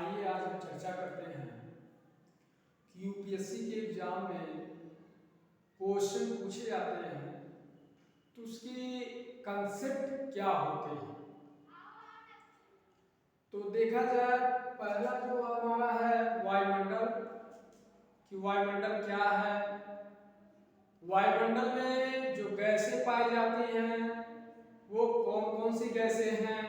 आइए आज हम चर्चा करते हैं कि यूपीएससी के एग्जाम में क्वेश्चन पूछे जाते हैं तो उसके कंसेप्ट क्या होते हैं। तो देखा जाए पहला जो हमारा है वायुमंडल, कि वायुमंडल क्या है। वायुमंडल में जो गैसें पाई जाती हैं वो कौन कौन सी गैसें हैं।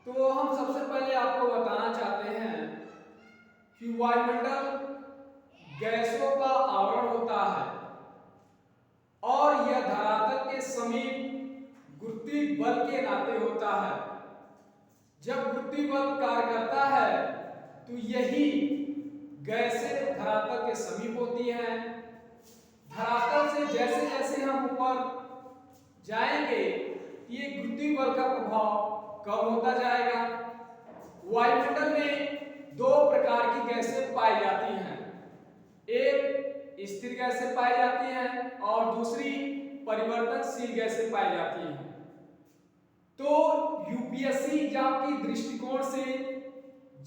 तो हम सबसे पहले आपको बताना चाहते हैं कि वायुमंडल गैसों का आवरण होता है और यह धरातल के समीप गुरुत्वीय बल के नाते होता है। जब गुरुत्वीय बल कार्य करता है तो यही गैसें धरातल के समीप होती हैं। धरातल से जैसे जैसे हम ऊपर जाएंगे ये गुरुत्वीय बल का प्रभाव कम होता जाएगा। वायुमंडल में दो प्रकार की गैसें पाई जाती हैं, एक स्थिर गैसें पाई जाती हैं और दूसरी परिवर्तनशील गैसें पाई जाती हैं। तो यूपीएससी एग्जाम की दृष्टिकोण से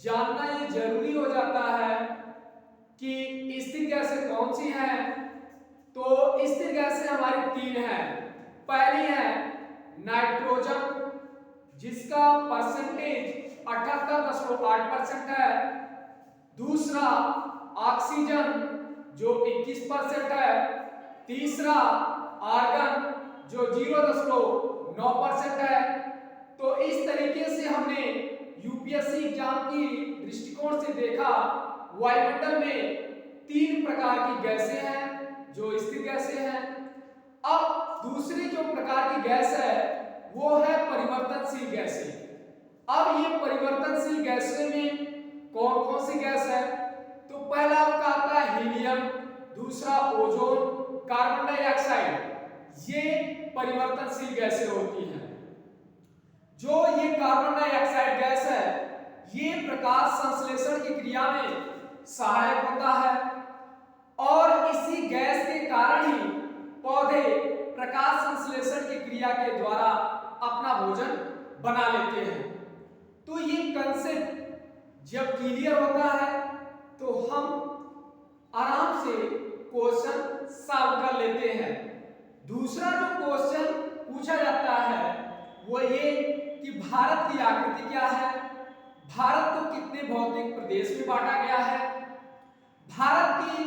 जानना ये जरूरी हो जाता है कि स्थिर गैसें कौन सी हैं। तो स्थिर गैसें हमारी तीन हैं। पहली है नाइट्रोजन जिसका परसेंटेज 78.8% है। दूसरा ऑक्सीजन जो 21% है। तीसरा आर्गन जो 0.9% है। तो इस तरीके से हमने यूपीएससी एग्जाम की दृष्टिकोण से देखा वायुमंडल में तीन प्रकार की गैसें हैं जो स्थिर गैसें हैं। अब दूसरी जो प्रकार की गैस है वो है परिवर्तनशील गैसें। अब ये परिवर्तनशील गैसें में कौन कौन सी गैस है। तो पहला आपका आता है हीलियम, दूसरा ओजोन, कार्बन डाइऑक्साइड, ये परिवर्तनशील गैसें होती हैं। जो ये कार्बन डाइऑक्साइड गैस है ये प्रकाश संश्लेषण की क्रिया में सहायक होता है और इसी गैस के कारण ही पौधे प्रकाश संश्लेषण की क्रिया के द्वारा अपना भोजन बना लेते हैं। तो ये कंसेप्ट जब क्लियर होता है तो हम आराम से क्वेश्चन सॉल्व कर लेते हैं। दूसरा जो क्वेश्चन पूछा जाता है वो ये कि भारत की आकृति क्या है, भारत को कितने भौतिक प्रदेश में बांटा गया है, भारत की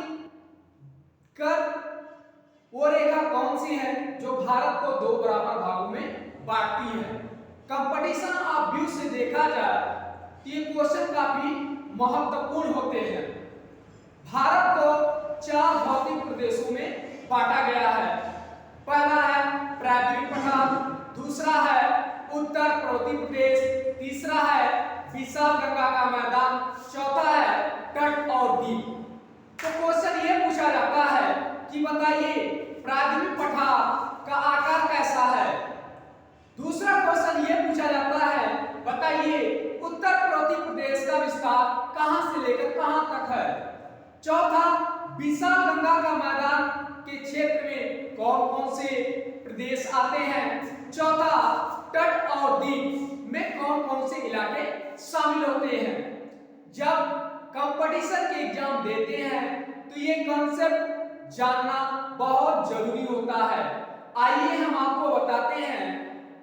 कर वो रेखा कौन सी है जो भारत को दो बराबर भागों में बांटती है। कंपटीशन ऑफ व्यू से देखा जाए तो ये क्वेश्चन काफी महत्वपूर्ण होते हैं। भारत को चार भौतिक प्रदेशों में बांटा गया है। पहला है प्रायद्वीप पठार, दूसरा है उत्तर पर्वतीय प्रदेश, तीसरा है विशाल गंगा का मैदान, चौथा है तट और द्वीप। तो क्वेश्चन ये पूछा जाता है कि बताइए प्रायद्वीप पठार का आकार कैसा है। दूसरा क्वेश्चन ये पूछा जाता है बताइए उत्तर पर्वतीय प्रदेश का विस्तार कहां से लेकर कहां तक है। चौथा विशाल गंगा का मैदान के क्षेत्र में कौन कौन से प्रदेश आते हैं। चौथा तट और द्वीप में कौन कौन से इलाके शामिल होते हैं। जब कंपटीशन के एग्जाम देते हैं तो ये कॉन्सेप्ट जानना बहुत जरूरी होता है। आइए हम आपको बताते हैं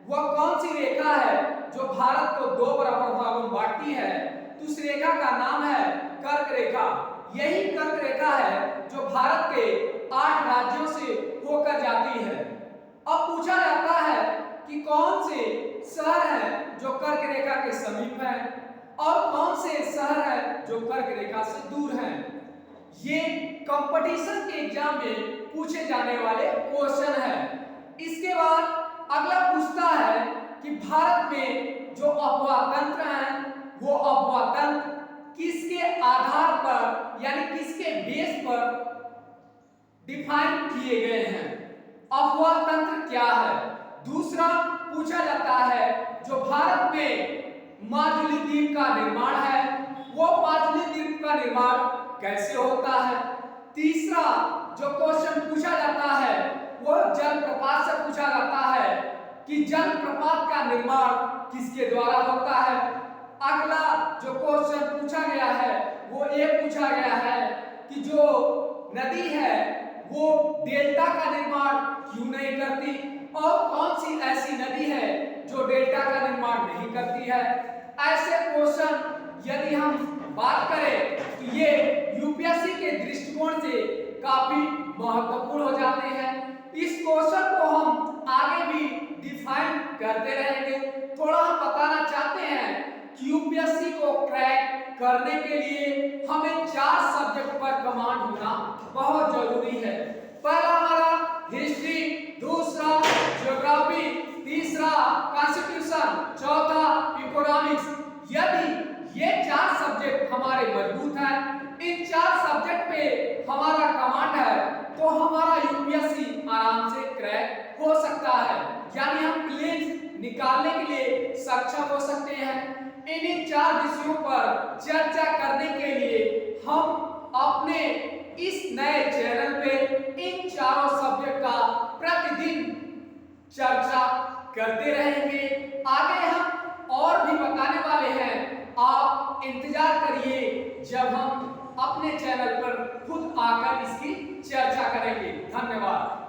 वह कौन सी रेखा है जो भारत को दो बराबर भागों में बांटती है। तो उस रेखा का नाम है कर्क रेखा। यही कर्क रेखा है जो भारत के 8 राज्यों से होकर जाती है। अब पूछा जाता है कि कौन से शहर हैं जो कर्क रेखा के समीप हैं और कौन से शहर हैं जो कर्क रेखा से दूर हैं। ये कंपटीशन के एग्जाम में पूछे जाने वाले क्वेश्चन है। इसके बाद अगला पूछता है कि भारत में जो अफवाह तंत्र हैं वो अफवाह तंत्र किसके आधार पर यानी किसके बेस पर डिफाइन किए गए हैं। अफवाह तंत्र क्या है। दूसरा पूछा जाता है जो भारत में माजुली द्वीप का निर्माण है वो माजुली द्वीप का निर्माण कैसे होता है। तीसरा जो क्वेश्चन पूछा जाता है वो जलप्रपात से पूछा जाता है कि जलप्रपात का निर्माण किसके द्वारा होता है। अगला जो क्वेश्चन पूछा गया है वो ये पूछा गया है कि जो नदी है वो डेल्टा का निर्माण क्यों नहीं करती और कौन सी ऐसी नदी है जो डेल्टा का निर्माण नहीं करती है। ऐसे क्वेश्चन यदि हम बात करें तो ये यूपीएससी के दृष्टिकोण से काफी महत्वपूर्ण हो जाते हैं। इस क्वेश्चन को हम आगे भी डिफाइन करते रहेंगे। थोड़ा हम बताना चाहते हैं कि यूपीएससी को क्रैक करने के लिए हमें 4 सब्जेक्ट पर कमांड होना बहुत जरूरी है। पहला हमारा हिस्ट्री, दूसरा ज्योग्राफी, तीसरा कॉन्स्टिट्यूशन, चौथा इकोनॉमिक्स। यदि ये 4 सब्जेक्ट हमारे मजबूत हैं, इन 4 सब्जेक्ट पे हमारा कमांड है तो हमारा यूपीएससी आराम से क्रैक हो सकता है, यानी हम प्रीलिम्स निकालने के लिए सक्षम हो सकते हैं। इन्हीं 4 विषयों पर चर्चा करने के लिए हम अपने इस नए चैनल पे इन चारों सब्जेक्ट का प्रतिदिन चर्चा करते रहेंगे। आगे हम और भी बताने वाले हैं, आप इंतजार करिए जब हम अपने चैनल पर खुद आकर इसकी चर्चा करेंगे। धन्यवाद।